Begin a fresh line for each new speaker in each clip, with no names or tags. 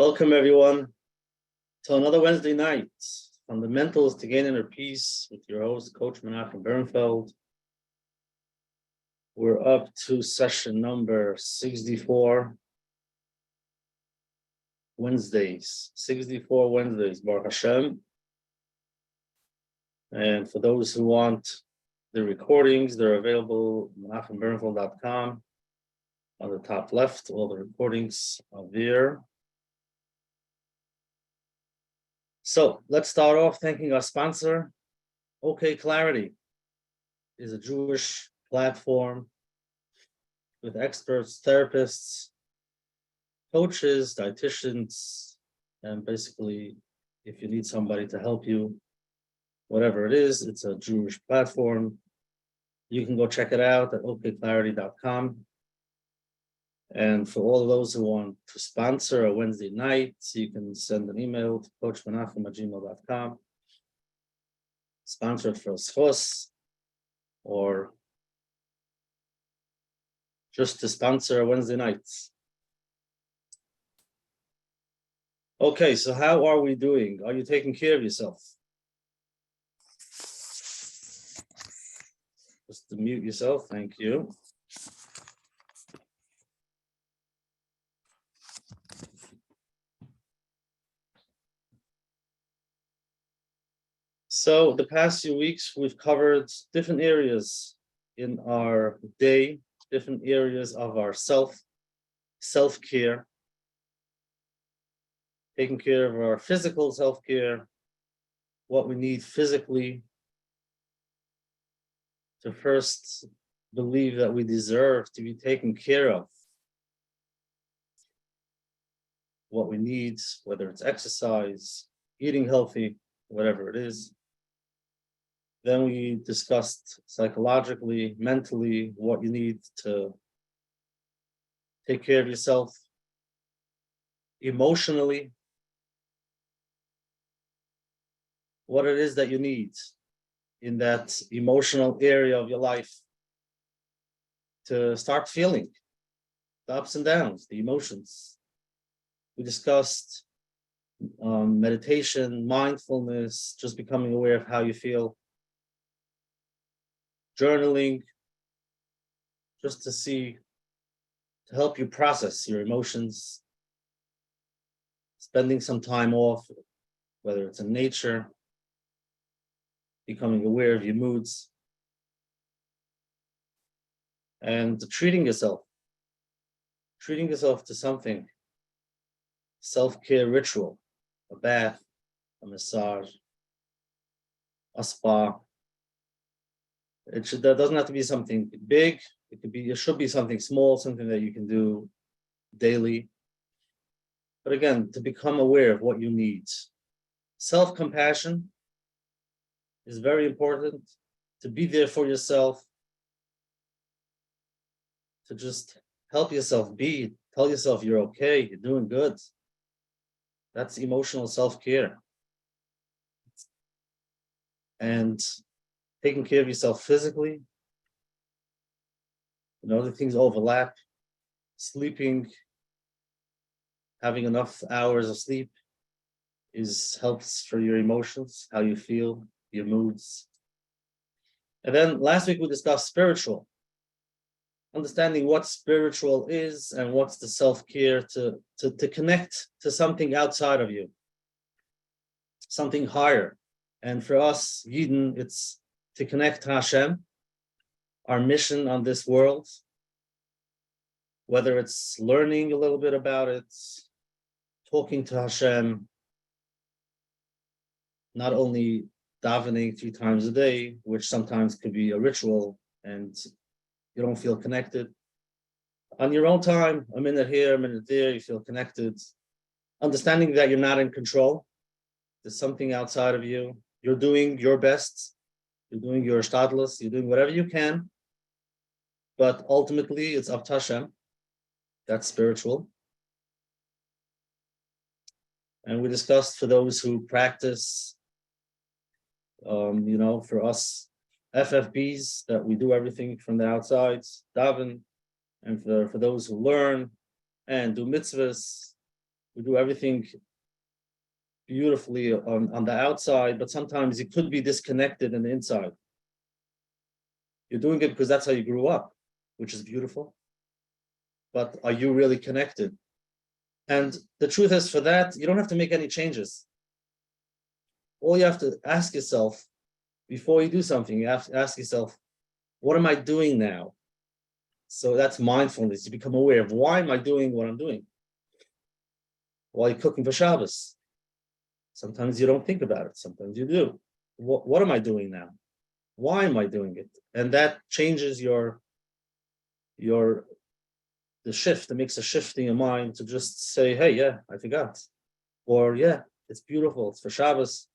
Welcome, everyone, to another Wednesday night, Fundamentals to Gain Inner Peace, with your host, Coach Menachem. We're up to session number 64, Wednesdays, Baruch Hashem. And for those who want the recordings, they're available at menachembernfeld.com. On the top left, all the recordings are there. So let's start off thanking our sponsor. OK Clarity is a Jewish platform with experts, therapists, coaches, dietitians, and basically, if you need somebody to help you, whatever it is, it's a Jewish platform. You can go check it out at okclarity.com. And for all of those who want to sponsor a Wednesday night, you can send an email to coachmenachem@gmail.com. Sponsor it for schos, or just to sponsor a Wednesday night. Okay, so how are we doing? Are you taking care of yourself? Just to mute yourself, thank you. So the past few weeks, we've covered different areas in our day, different areas of our self-care, taking care of our physical self-care, what we need physically, to first believe that we deserve to be taken care of, what we need, whether it's exercise, eating healthy, whatever it is. Then we discussed psychologically, mentally, what you need to take care of yourself. Emotionally, what it is that you need in that emotional area of your life to start feeling the ups and downs, the emotions. We discussed meditation, mindfulness, just becoming aware of how you feel. Journaling, just to help you process your emotions. Spending some time off, whether it's in nature, becoming aware of your moods, and treating yourself to something, self-care ritual, a bath, a massage, a spa. That doesn't have to be something big. It should be something small, something that you can do daily. But again, to become aware of what you need. Self-compassion is very important, to be there for yourself, to just help yourself be, tell yourself you're okay, you're doing good. That's emotional self-care. And taking care of yourself physically, the things overlap. Sleeping, having enough hours of sleep helps for your emotions, how you feel, your moods. And then last week we discussed spiritual, understanding what spiritual is and what's the self-care to connect to something outside of you, something higher. And for us, Yidden, it's to connect to Hashem, our mission on this world, whether it's learning a little bit about it, talking to Hashem, not only davening 3 times a day, which sometimes could be a ritual and you don't feel connected. On your own time, a minute here, a minute there, you feel connected. Understanding that you're not in control. There's something outside of you. You're doing your best. You're doing your shtadlus. You're doing whatever you can. But ultimately, it's up to Hashem. That's spiritual. And we discussed for those who practice, for us FFBs, that we do everything from the outside, daven, and for those who learn and do mitzvahs, We do everything beautifully on the outside, but sometimes it could be disconnected in the inside. You're doing it because that's how you grew up, which is beautiful. But are you really connected? And the truth is, for that, you don't have to make any changes. All you have to ask yourself before you do something, you have to ask yourself, what am I doing now? So that's mindfulness. You become aware of, why am I doing what I'm doing? While you're cooking for Shabbos, sometimes you don't think about it. Sometimes you do. What am I doing now? Why am I doing it? And that changes the shift. It makes a shift in your mind to just say, hey, yeah, I forgot. Or yeah, it's beautiful. It's for Shabbos.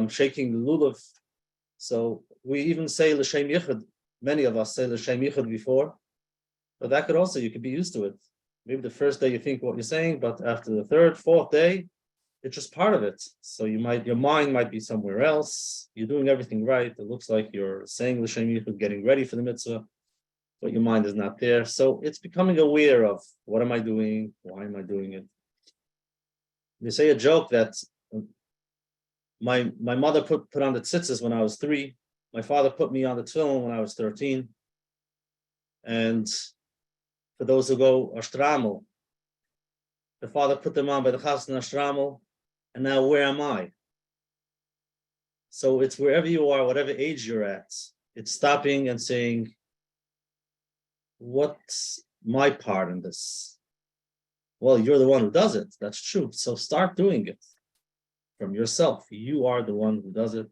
Shaking the lulav. So we even say l'shem yichud. Many of us say l'shem yichud before, but that could also, you could be used to it. Maybe the first day you think what you're saying, but after the third, fourth day, it's just part of it. So your mind might be somewhere else. You're doing everything right. It looks like you're saying l'shem yichud, getting ready for the mitzvah, but your mind is not there. So it's becoming aware of, what am I doing? Why am I doing it? You say a joke that my mother put on the tzitzis when I was 3. My father put me on the tefillin when I was 13. And for those who go Ashtramel, the father put them on by the Chassan Ashtramel, and now where am I? So it's wherever you are, whatever age you're at, it's stopping and saying, what's my part in this? Well, you're the one who does it. That's true. So start doing it from yourself. You are the one who does it.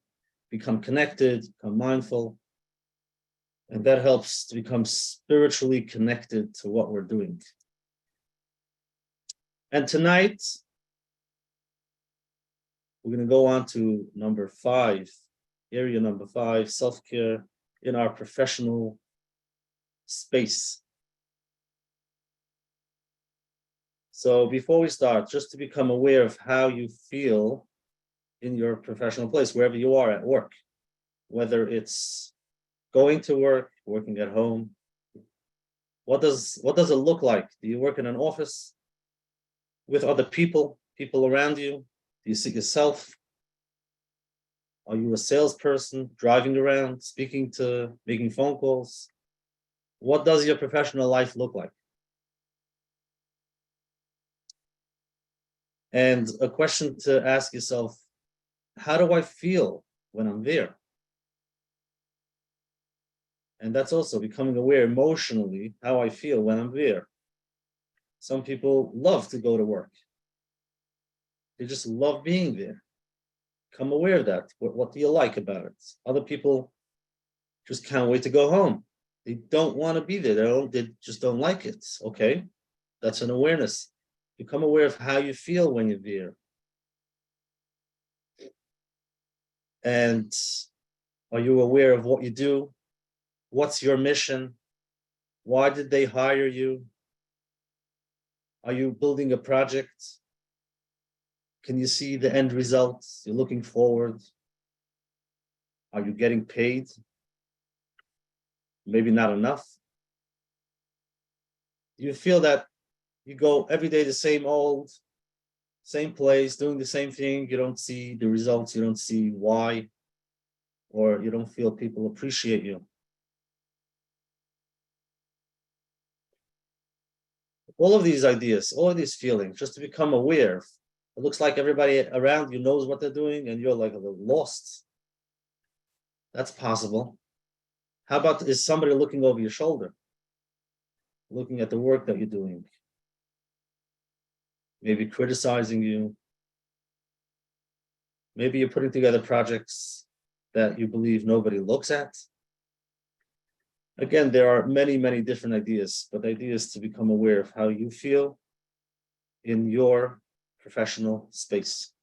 Become connected, become mindful. And that helps to become spiritually connected to what we're doing. And tonight, we're going to go on to number 5, area number 5, self-care in our professional space. So before we start, just to become aware of how you feel in your professional place, wherever you are at work, whether it's going to work, working at home. What does it look like? Do you work in an office with other people around you? Do you see yourself? Are you a salesperson driving around, making phone calls? What does your professional life look like? And a question to ask yourself, how do I feel when I'm there? And that's also becoming aware emotionally how I feel when I'm there. Some people love to go to work. They just love being there. Become aware of that. What do you like about it? Other people just can't wait to go home. They don't want to be there. They just don't like it. Okay, that's an awareness. Become aware of how you feel when you're there. And are you aware of what you do? What's your mission? Why did they hire you? Are you building a project? Can you see the end results? You're looking forward. Are you getting paid? Maybe not enough. You feel that you go every day the same place, doing the same thing. You don't see the results. You don't see why, or you don't feel people appreciate you. All of these ideas, all of these feelings, just to become aware. It looks like everybody around you knows what they're doing and you're like a little lost. That's possible. How about, is somebody looking over your shoulder? Looking at the work that you're doing? Maybe criticizing you. Maybe you're putting together projects that you believe nobody looks at. Again, there are many, many different ideas, but the idea is to become aware of how you feel in your professional space.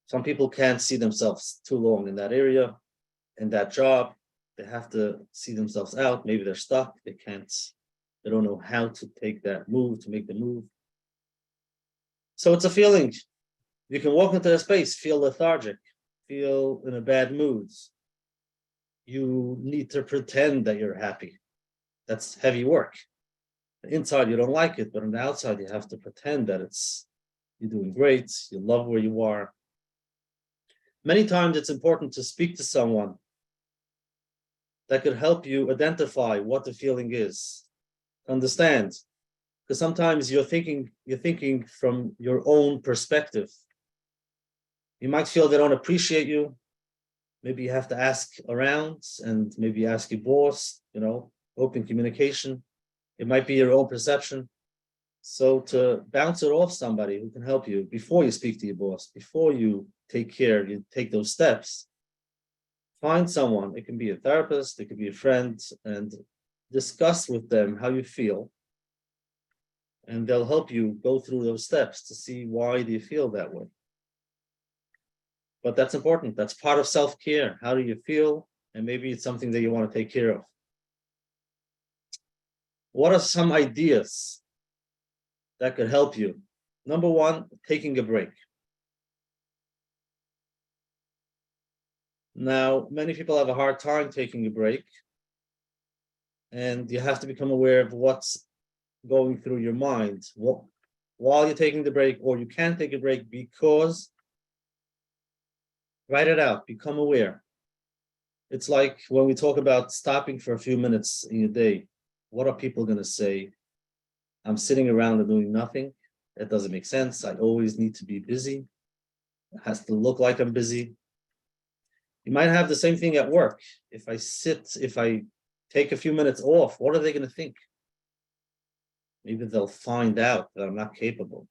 Some people can't see themselves too long in that area, in that job. They have to see themselves out. Maybe they're stuck. They don't know how to take that move, to make the move. So it's a feeling. You can walk into a space, feel lethargic, feel in a bad mood. You need to pretend that you're happy. That's heavy work. Inside, you don't like it, but on the outside, you have to pretend that you're doing great, you love where you are. Many times it's important to speak to someone that could help you identify what the feeling is, understand. Because sometimes you're thinking from your own perspective. You might feel they don't appreciate you. Maybe you have to ask around and maybe ask your boss, open communication. It might be your own perception. So to bounce it off somebody who can help you before you speak to your boss, before you take those steps, find someone. It can be a therapist, it could be a friend, and discuss with them how you feel. And they'll help you go through those steps to see why do you feel that way. But that's important. That's part of self-care. How do you feel? And maybe it's something that you want to take care of. What are some ideas that could help you? Number one, taking a break. Now, many people have a hard time taking a break, and you have to become aware of what's going through your mind while you're taking the break, or you can't take a break because, write it out, become aware. It's like when we talk about stopping for a few minutes in your day, what are people going to say? I'm sitting around and doing nothing. That doesn't make sense. I always need to be busy. It has to look like I'm busy. You might have the same thing at work. If I take a few minutes off, what are they going to think? Maybe they'll find out that I'm not capable.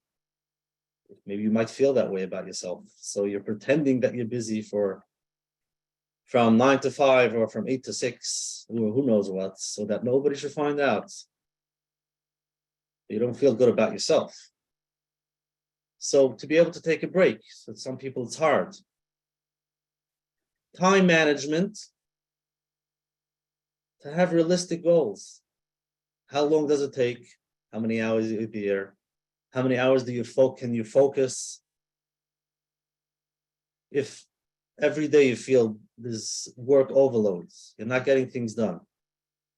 Maybe you might feel that way about yourself. So you're pretending that you're busy from 9 to 5 or from 8 to 6, who knows what, so that nobody should find out. You don't feel good about yourself. So to be able to take a break, so some people it's hard. Time management, to have realistic goals. How long does it take? How many hours are you there? How many hours can you focus? If every day you feel there's work overloads, you're not getting things done,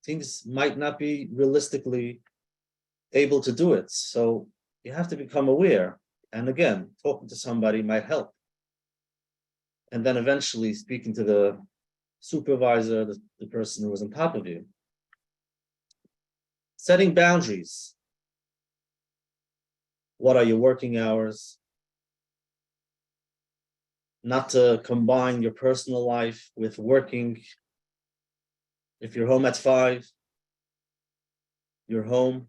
things might not be realistically able to do it. So you have to become aware. And again, talking to somebody might help. And then eventually speaking to the supervisor, the person who was on top of you. Setting boundaries. What are your working hours? Not to combine your personal life with working. If you're home at 5, you're home.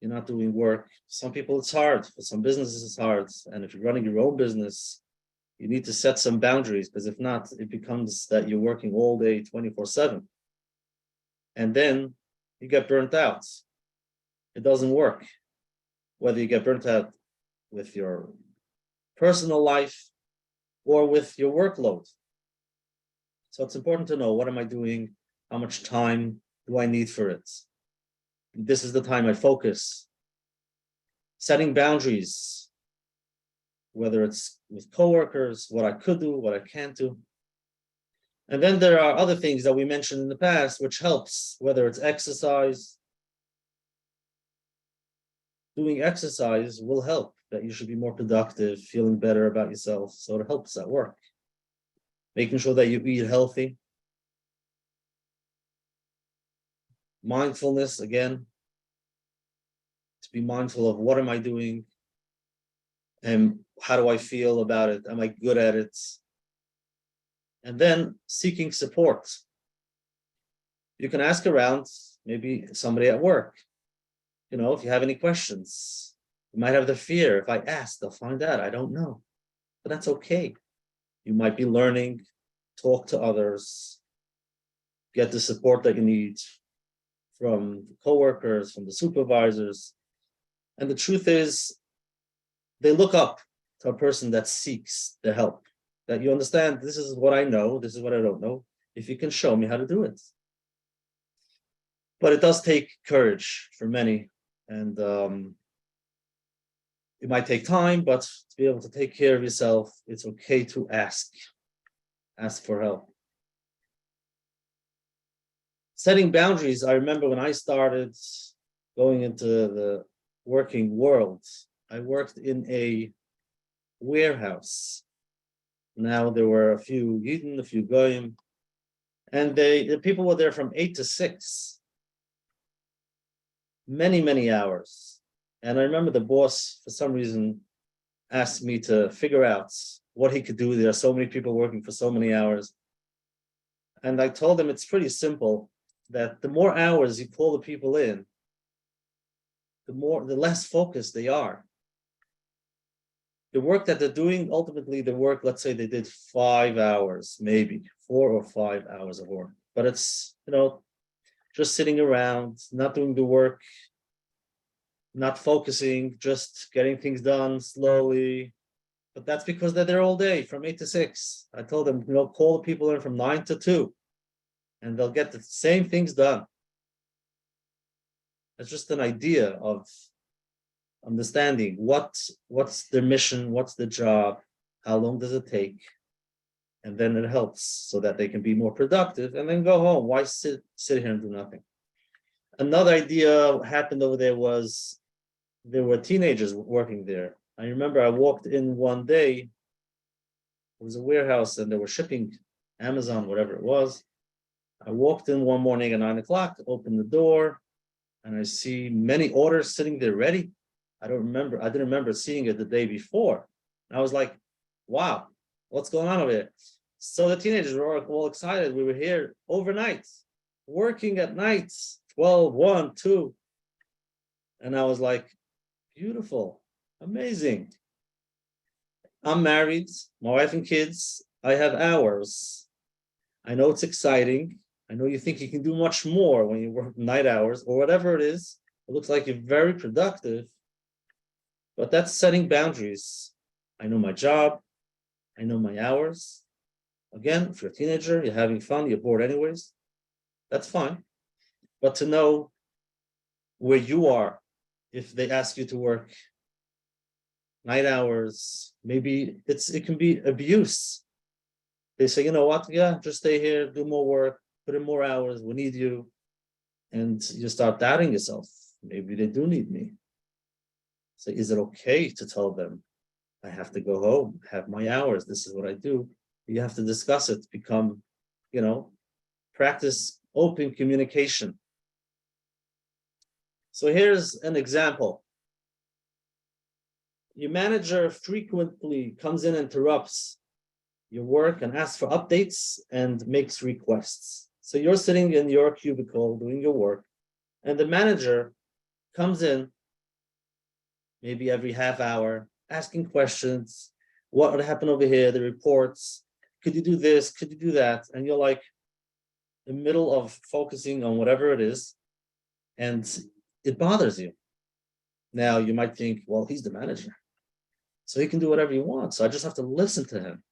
You're not doing work. Some people it's hard. For some businesses it's hard. And if you're running your own business, you need to set some boundaries, because if not, it becomes that you're working all day 24/7. And then you get burnt out. It doesn't work. Whether you get burnt out with your personal life or with your workload. So it's important to know, what am I doing? How much time do I need for it? This is the time I focus. Setting boundaries, whether it's with coworkers, what I could do, what I can't do. And then there are other things that we mentioned in the past, which helps, whether it's exercise. Doing exercise will help, that you should be more productive, feeling better about yourself. So it helps at work. Making sure that you eat healthy. Mindfulness, again, to be mindful of what am I doing and how do I feel about it? Am I good at it? And then seeking support. You can ask around, maybe somebody at work, if you have any questions. You might have the fear, if I ask, they'll find out. I don't know. But that's okay. You might be learning, talk to others, get the support that you need from the coworkers, from the supervisors. And the truth is, they look up to a person that seeks the help, that you understand, this is what I know, this is what I don't know. If you can show me how to do it. But it does take courage for many. And it might take time, but to be able to take care of yourself, it's okay to ask for help. setting boundaries. I remember when I started going into the working world, I worked in a warehouse. Now there were a few Yidden, a few Goyim, and the people were there from 8 to 6, many hours. And I remember the boss, for some reason, asked me to figure out what he could do. There are so many people working for so many hours. And I told him it's pretty simple, that the more hours you pull the people in, the less focused they are. The work that they're doing, ultimately the work, let's say they did 5 hours, maybe 4 or 5 hours of work, but it's, just sitting around, not doing the work, not focusing, just getting things done slowly. But that's because they're there all day from 8 to 6. I told them, call the people in from 9 to 2, and they'll get the same things done. It's just an idea of understanding what's their mission, what's the job, how long does it take, and then it helps so that they can be more productive and then go home. Why sit here and do nothing? Another idea happened over there was there were teenagers working there. I remember I walked in one day, it was a warehouse and they were shipping Amazon, whatever it was. I walked in one morning at 9 o'clock, opened the door, and I see many orders sitting there ready. I didn't remember seeing it the day before. And I was like, wow, what's going on over here? So the teenagers were all excited. We were here overnight, working at nights, 12, 1, 2. And I was like, beautiful, amazing. I'm married, my wife and kids. I have hours. I know it's exciting. I know you think you can do much more when you work night hours or whatever it is. It looks like you're very productive, but that's setting boundaries. I know my job. I know my hours. Again, if you're a teenager, you're having fun, you're bored anyways, that's fine. But to know where you are, if they ask you to work night hours, maybe it can be abuse. They say, you know what, yeah, just stay here, do more work, put in more hours, we need you. And you start doubting yourself. Maybe they do need me. So is it okay to tell them, I have to go home, have my hours, this is what I do? You have to discuss it, become, practice open communication. So here's an example. Your manager frequently comes in and interrupts your work and asks for updates and makes requests. So you're sitting in your cubicle doing your work, and the manager comes in maybe every half hour, asking questions. What would happen over here? The reports. Could you do this? Could you do that? And you're like in the middle of focusing on whatever it is, and it bothers you. Now you might think, well, he's the manager, so he can do whatever he wants. So I just have to listen to him.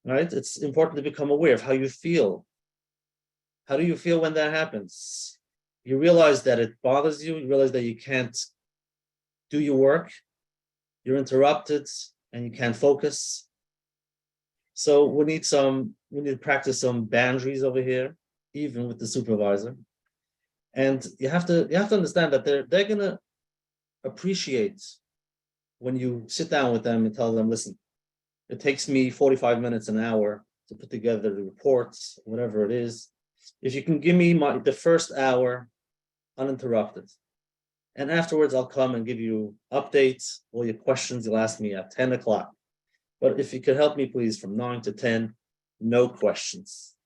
Right? It's important to become aware of how you feel. How do you feel when that happens? You realize that it bothers you. You realize that you can't do your work. You're interrupted and you can't focus. So we need to practice some boundaries over here, even with the supervisor. And you have to understand that they're gonna appreciate when you sit down with them and tell them, listen, it takes me 45 minutes, an hour to put together the reports, whatever it is. If you can give me the first hour uninterrupted, and afterwards I'll come and give you updates, all your questions you'll ask me at 10 o'clock. But if you could help me, please, from 9 to 10, no questions.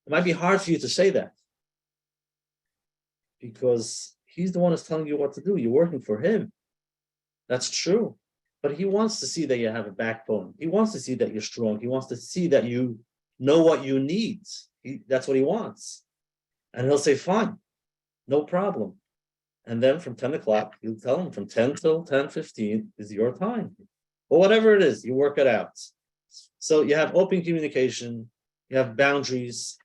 It might be hard for you to say that because he's the one who's telling you what to do. You're working for him. That's true. But he wants to see that you have a backbone. He wants to see that you're strong. He wants to see that you know what you need. That's what he wants. And he'll say, fine, no problem. And then from 10 o'clock, you'll tell him from 10 till 10:15 is your time. Or whatever it is, you work it out. So you have open communication, you have boundaries,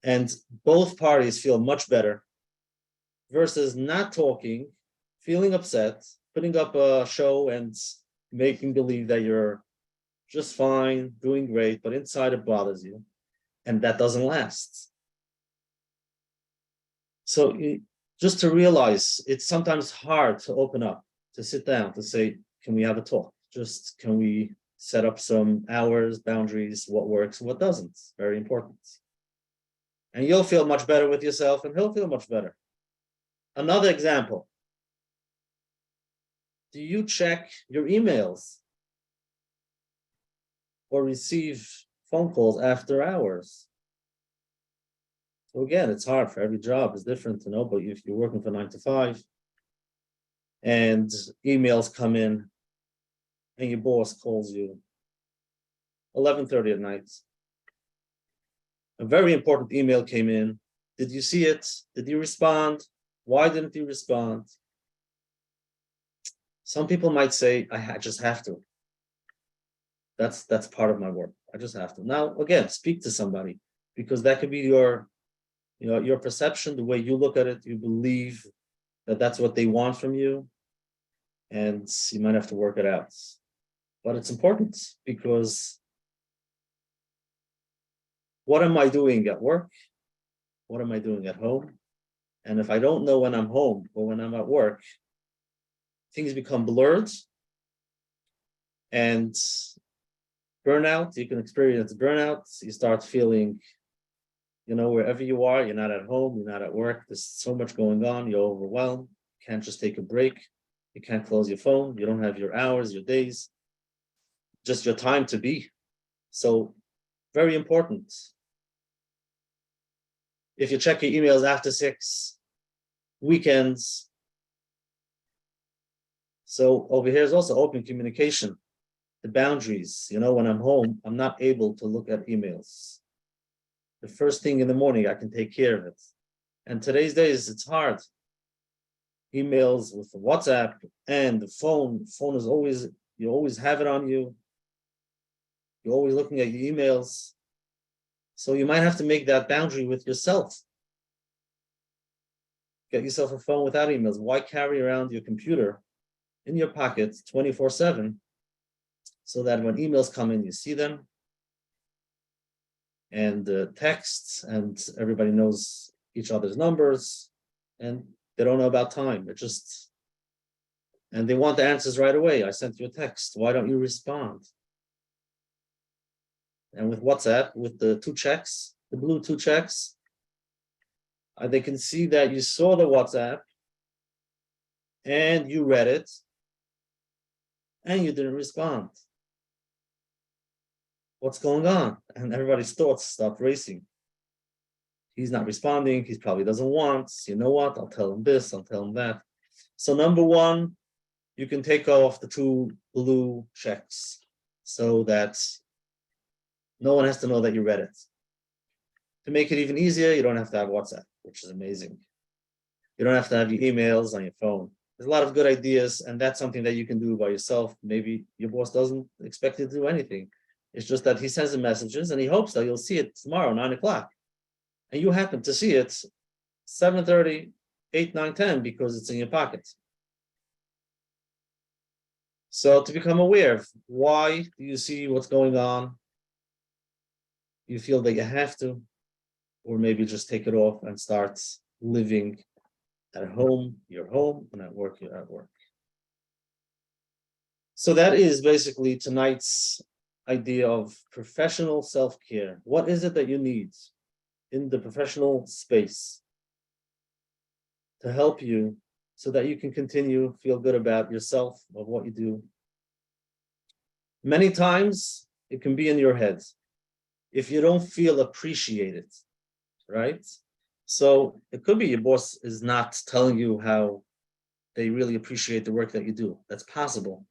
and both parties feel much better versus not talking, feeling upset, putting up a show and making believe that you're just fine, doing great, but inside it bothers you. and that doesn't last. So just to realize, it's sometimes hard to open up, to sit down, to say, can we have a talk? Just can we set up some hours, boundaries, what works, what doesn't? Very important. And you'll feel much better with yourself, and he'll feel much better. Another example. Do you check your emails or receive phone calls after hours? So again, it's hard for every job, it's different to know, but if you're working for 9 to 5 and emails come in and your boss calls you 11:30 at night, a very important email came in. Did you see it? Did you respond? Why didn't you respond? Some people might say, I just have to. That's part of my work. I just have to. Now, again, speak to somebody, because that could be your perception, the way you look at it. You believe that that's what they want from you, and you might have to work it out. But it's important, because what am I doing at work? What am I doing at home? And if I don't know when I'm home or when I'm at work, things become blurred, and burnout, you can experience burnout. You start feeling, wherever you are, you're not at home, you're not at work, there's so much going on, you're overwhelmed, you can't just take a break, you can't close your phone, you don't have your hours, your days, just your time to be. So, very important. If you check your emails after 6, weekends. So over here is also open communication, the boundaries. When I'm home, I'm not able to look at emails. The first thing in the morning, I can take care of it. And today's days, it's hard. Emails with the WhatsApp and the phone. Phone is always, you always have it on you. You're always looking at your emails. So you might have to make that boundary with yourself. Get yourself a phone without emails. Why carry around your computer in your pocket 24/7, so that when emails come in, you see them, and texts, and everybody knows each other's numbers, and they don't know about time. And they want the answers right away. I sent you a text. Why don't you respond? And with WhatsApp, with the 2 checks, the blue 2 checks, they can see that you saw the WhatsApp and you read it and you didn't respond. What's going on? And everybody's thoughts stop racing. He's not responding. He probably doesn't want. You know what? I'll tell him this. I'll tell him that. So number 1, you can take off the 2 blue checks so that no one has to know that you read it. To make it even easier, you don't have to have WhatsApp, which is amazing. You don't have to have your emails on your phone. There's a lot of good ideas, and that's something that you can do by yourself. Maybe your boss doesn't expect you to do anything. It's just that he sends the messages and he hopes that you'll see it tomorrow, 9 o'clock. And you happen to see it 7:30, 8, 9, 10, because it's in your pocket. So to become aware of why do you see what's going on, you feel that you have to, or maybe just take it off and start living at home, you're home, and at work, you're at work. So that is basically tonight's idea of professional self-care. What is it that you need in the professional space to help you so that you can continue feel good about yourself, of what you do? Many times it can be in your head if you don't feel appreciated, right? So it could be your boss is not telling you how they really appreciate the work that you do. That's possible.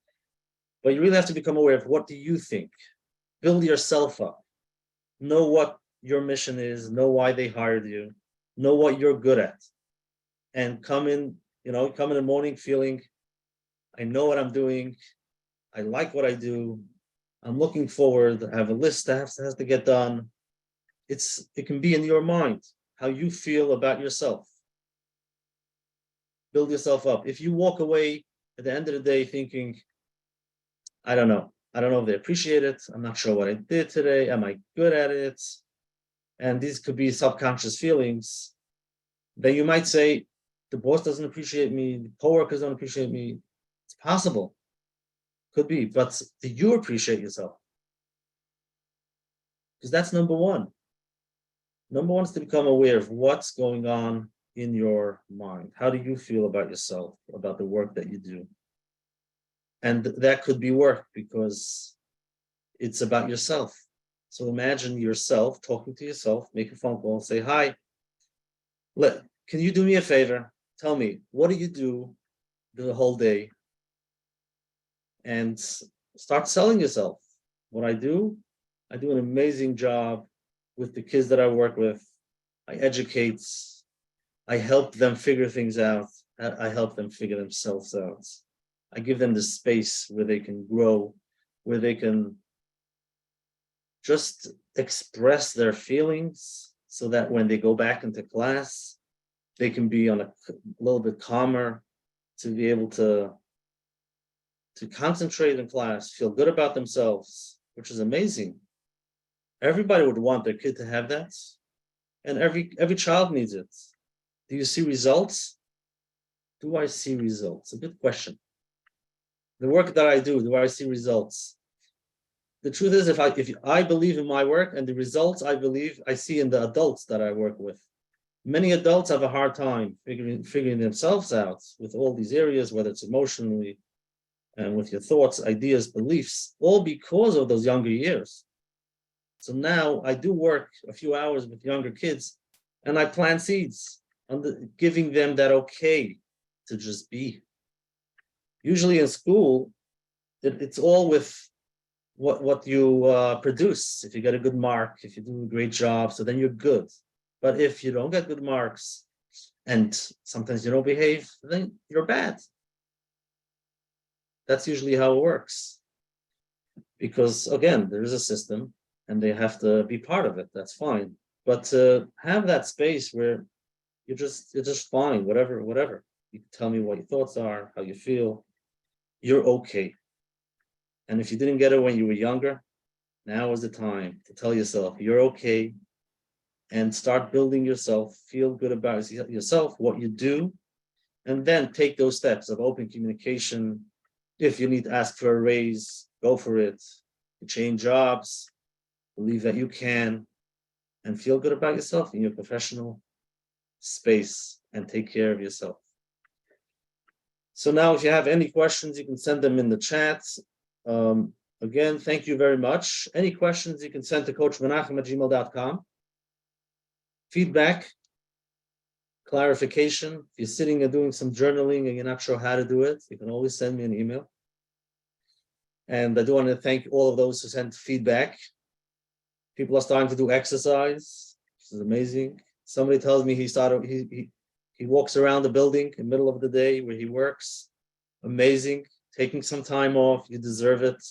But you really have to become aware of, what do you think? Build yourself up. Know what your mission is, know why they hired you, know what you're good at. And come in the morning feeling, I know what I'm doing, I like what I do, I'm looking forward, I have a list that has to get done. It can be in your mind, how you feel about yourself. Build yourself up. If you walk away at the end of the day thinking, I don't know if they appreciate it, I'm not sure what I did today, am I good at it? and these could be subconscious feelings, then you might say, the boss doesn't appreciate me, the coworkers don't appreciate me. It's possible, could be, but do you appreciate yourself? Because that's number one. Number one is to become aware of what's going on in your mind. How do you feel about yourself, about the work that you do? And that could be work because it's about yourself. So imagine yourself talking to yourself, make a phone call, say, hi, can you do me a favor? Tell me, what do you do the whole day? And start selling yourself. What I do an amazing job with the kids that I work with. I educate, I help them figure things out. I help them figure themselves out. I give them the space where they can grow, where they can just express their feelings so that when they go back into class, they can be on a little bit calmer, to be able to concentrate in class, feel good about themselves, which is amazing. Everybody would want their kid to have that. And every child needs it. Do you see results? Do I see results? A good question. The work that I do I see results? The truth is, if I believe in my work and the results I believe I see in the adults that I work with. Many adults have a hard time figuring themselves out with all these areas, whether it's emotionally and with your thoughts, ideas, beliefs, all because of those younger years. So now I do work a few hours with younger kids and I plant seeds, giving them that okay to just be. Usually in school, it's all with what you produce. If you get a good mark, if you do a great job, so then you're good. But if you don't get good marks and sometimes you don't behave, then you're bad. That's usually how it works. Because again, there is a system and they have to be part of it. That's fine. But to have that space where you're just fine, whatever. You can tell me what your thoughts are, how you feel. You're okay. And if you didn't get it when you were younger, now is the time to tell yourself you're okay and start building yourself, feel good about yourself, what you do, and then take those steps of open communication. If you need to ask for a raise, go for it. Change jobs, believe that you can, and feel good about yourself in your professional space and take care of yourself. So now if you have any questions, you can send them in the chat. Again, thank you very much. Any questions, you can send to coachmenachem@gmail.com. Feedback, clarification. If you're sitting and doing some journaling and you're not sure how to do it, you can always send me an email. And I do want to thank all of those who sent feedback. People are starting to do exercise, which is amazing. Somebody tells me he walks around the building in the middle of the day where he works. Amazing. Taking some time off, you deserve it,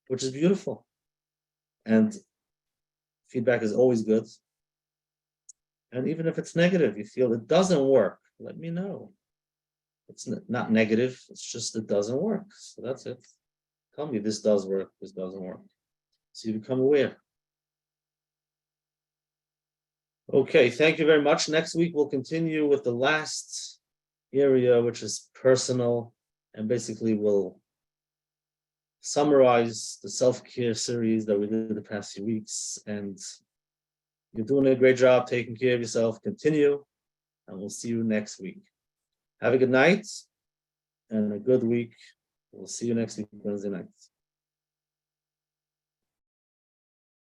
which is beautiful. And feedback is always good. And even if it's negative, you feel it doesn't work, let me know. It's not negative, it's just it doesn't work. So that's it. Tell me this does work, this doesn't work. So you become aware. Okay, thank you very much. Next week, we'll continue with the last area, which is personal, and basically we'll summarize the self-care series that we did the past few weeks. And you're doing a great job taking care of yourself. Continue, and we'll see you next week. Have a good night and a good week. We'll see you next week, Wednesday night.